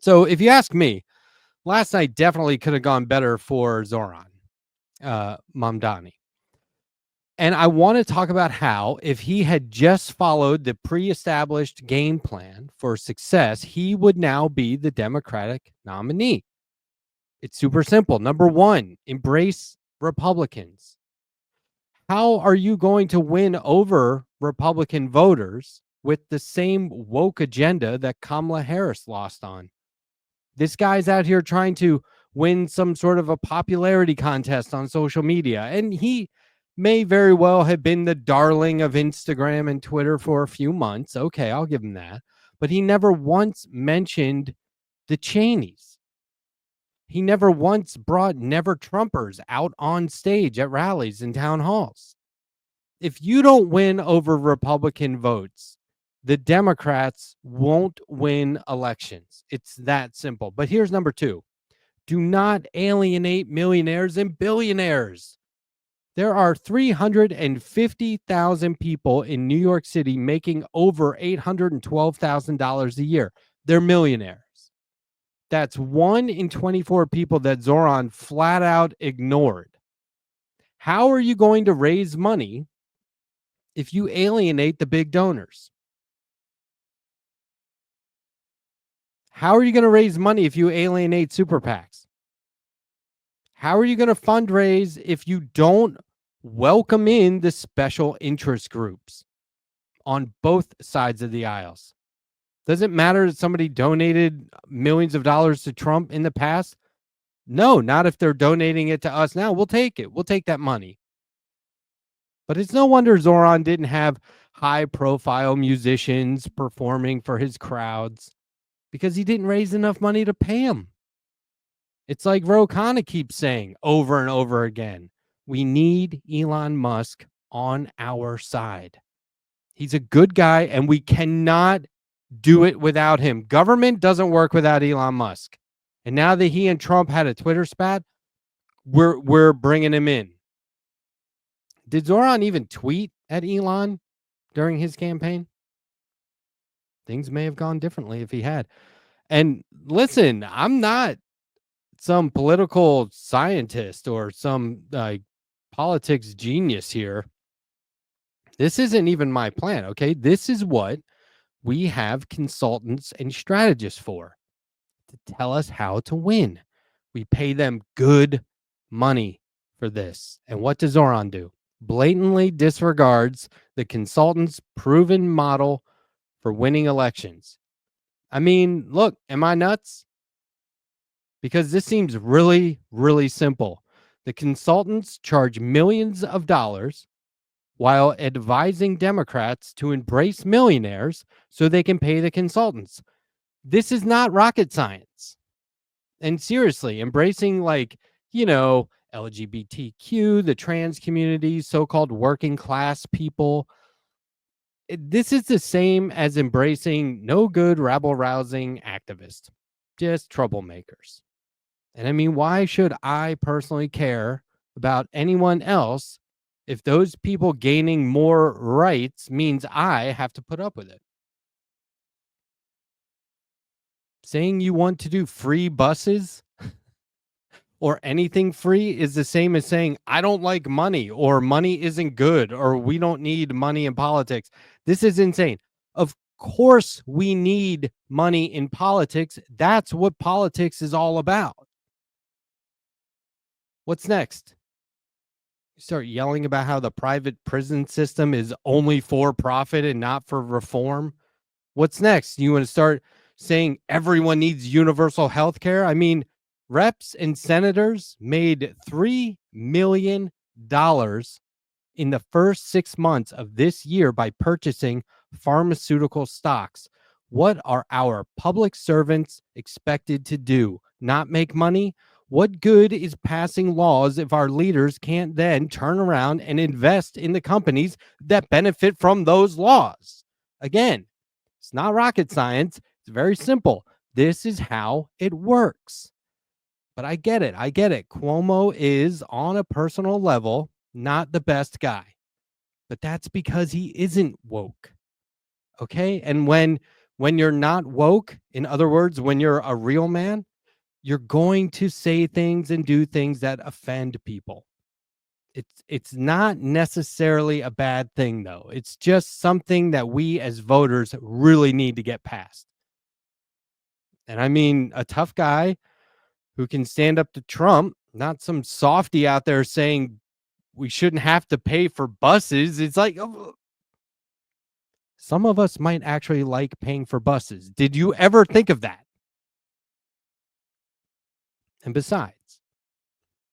So if you ask me, last night definitely could have gone better for Zohran Mamdani. And I want to talk about how, if he had just followed the pre-established game plan for success, he would now be the Democratic nominee. It's super simple. Number one, embrace Republicans. How are you going to win over Republican voters with the same woke agenda that Kamala Harris lost on? This guy's out here trying to win some sort of a popularity contest on social media, and he may very well have been the darling of Instagram and Twitter for a few months. Okay, I'll give him that. But he never once mentioned the Cheneys. He never once brought never Trumpers out on stage at rallies and town halls. If you don't win over Republican votes, the Democrats won't win elections. It's that simple. But here's number two. Do not alienate millionaires and billionaires. There are 350,000 people in New York City making over $812,000 a year. They're millionaires. That's 1 in 24 people that Zohran flat out ignored. How are you going to raise money if you alienate the big donors? How are you going to raise money if you alienate super PACs? How are you going to fundraise if you don't welcome in the special interest groups on both sides of the aisles? Does it matter that somebody donated millions of dollars to Trump in the past? No, not if they're donating it to us now. We'll take it. We'll take that money. But it's no wonder Zohran didn't have high-profile musicians performing for his crowds, because he didn't raise enough money to pay him. It's like Ro Khanna keeps saying over and over again, we need Elon Musk on our side. He's a good guy, and we cannot do it without him. Government doesn't work without Elon Musk. And now that he and Trump had a Twitter spat, we're bringing him in. Did Zohran even tweet at Elon during his campaign? Things may have gone differently if he had. And listen, I'm not some political scientist or some politics genius here. This isn't even my plan, okay? This is what we have consultants and strategists for, to tell us how to win. We pay them good money for this. And what does Zohran do? Blatantly disregards the consultant's proven model for winning elections. I mean, look, am I nuts? Because this seems really, really simple. The consultants charge millions of dollars while advising Democrats to embrace millionaires so they can pay the consultants. This is not rocket science. And seriously, embracing LGBTQ, the trans community, so-called working class people, this is the same as embracing no good, rabble-rousing activists, just troublemakers. And I mean, why should I personally care about anyone else if those people gaining more rights means I have to put up with it? Saying you want to do free buses or anything free is the same as saying I don't like money, or money isn't good, or we don't need money in politics. This is insane. Of course we need money in politics. That's what politics is all about. What's next? You start yelling about how the private prison system is only for profit and not for reform. What's next? You want to start saying everyone needs universal health care? I mean, reps and senators made $3 million in the first 6 months of this year by purchasing pharmaceutical stocks. What are our public servants expected to do? Not make money? What good is passing laws if our leaders can't then turn around and invest in the companies that benefit from those laws? Again, it's not rocket science. It's very simple. This is how it works. But I get it. Cuomo is, on a personal level, not the best guy. But that's because he isn't woke. Okay? And when When you're not woke, in other words, when you're a real man, you're going to say things and do things that offend people. It's not necessarily a bad thing, though. It's just something that we as voters really need to get past. And I mean, a tough guy who can stand up to Trump, not some softy out there saying we shouldn't have to pay for buses. It's like, some of us might actually like paying for buses. Did you ever think of that? And besides,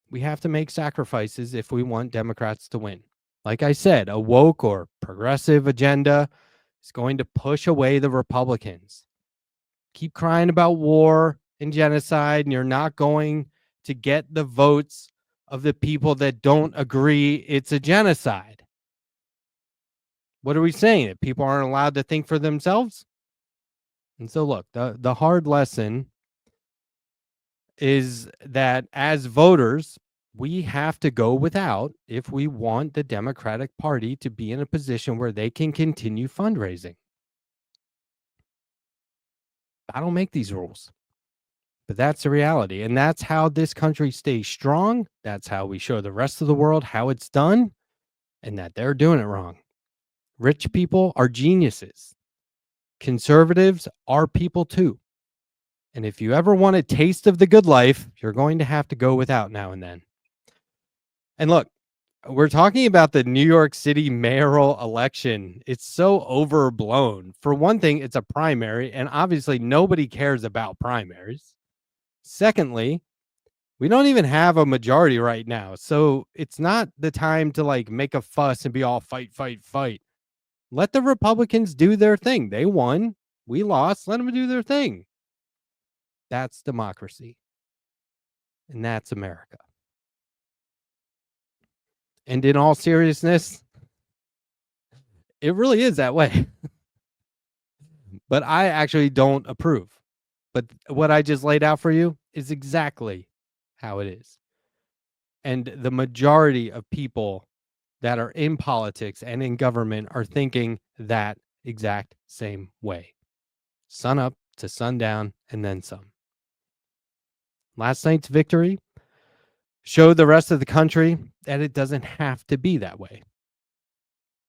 we have to make sacrifices if we want Democrats to win. Like I said, a woke or progressive agenda is going to push away the Republicans. Keep crying about war and genocide, and you're not going to get the votes of the people that don't agree it's a genocide. What are we saying? That people aren't allowed to think for themselves? And so look, the hard lesson is that as voters, we have to go without if we want the Democratic Party to be in a position where they can continue fundraising. I don't make these rules, but that's the reality. And that's how this country stays strong. That's how we show the rest of the world how it's done and that they're doing it wrong. Rich people are geniuses. Conservatives are people too. And if you ever want a taste of the good life, you're going to have to go without now and then. And look, we're talking about the New York City mayoral election. It's so overblown. For one thing, it's a primary, and obviously nobody cares about primaries. Secondly, we don't even have a majority right now. So it's not the time to like make a fuss and be all fight, fight, fight. Let the Republicans do their thing. They won. We lost. Let them do their thing. That's democracy. And that's America. And in all seriousness, it really is that way. But I actually don't approve. But what I just laid out for you is exactly how it is. And the majority of people that are in politics and in government are thinking that exact same way. Sun up to sundown and then some. Last night's victory showed the rest of the country that it doesn't have to be that way.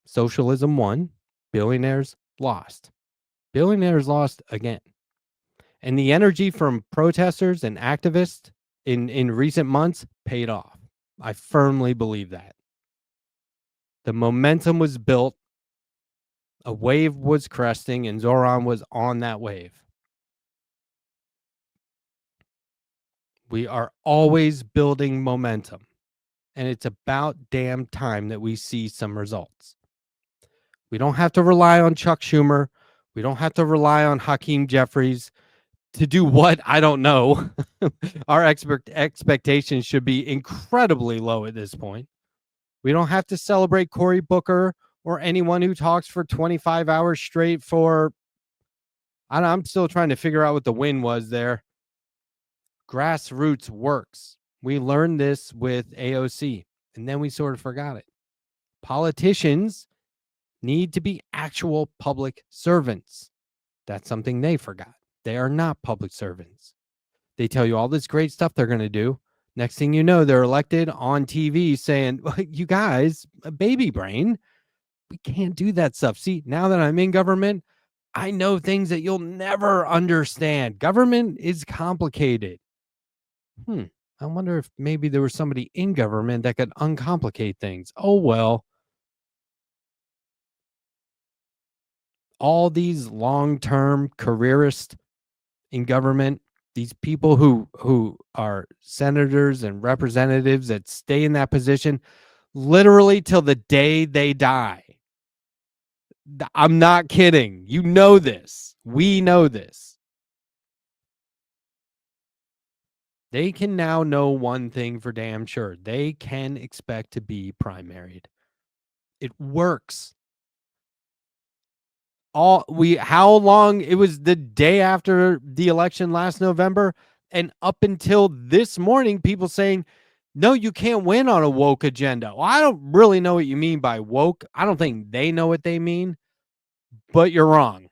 Socialism won, billionaires lost. Billionaires lost again. And the energy from protesters and activists in recent months paid off. I firmly believe that. The momentum was built. A wave was cresting, and Zohran was on that wave. We are always building momentum, and it's about damn time that we see some results. We don't have to rely on Chuck Schumer. We don't have to rely on Hakeem Jeffries to do what? I don't know. Our expectations should be incredibly low at this point. We don't have to celebrate Cory Booker or anyone who talks for 25 hours straight for, I'm still trying to figure out what the win was there. Grassroots works. We learned this with AOC, and then we sort of forgot it. Politicians need to be actual public servants. That's something they forgot. They are not public servants. They tell you all this great stuff they're going to do. Next thing you know, they're elected on TV saying, you guys, a baby brain, we can't do that stuff. See, now that I'm in government, I know things that you'll never understand. Government is complicated. I wonder if maybe there was somebody in government that could uncomplicate things. Oh, well. All these long-term careerists in government, these people who are senators and representatives that stay in that position literally till the day they die. I'm not kidding. You know this. We know this. They can now know one thing for damn sure. They can expect to be primaried. It works. How long? It was the day after the election last November, and up until this morning, people saying, no, you can't win on a woke agenda. Well, I don't really know what you mean by woke. I don't think they know what they mean, but you're wrong.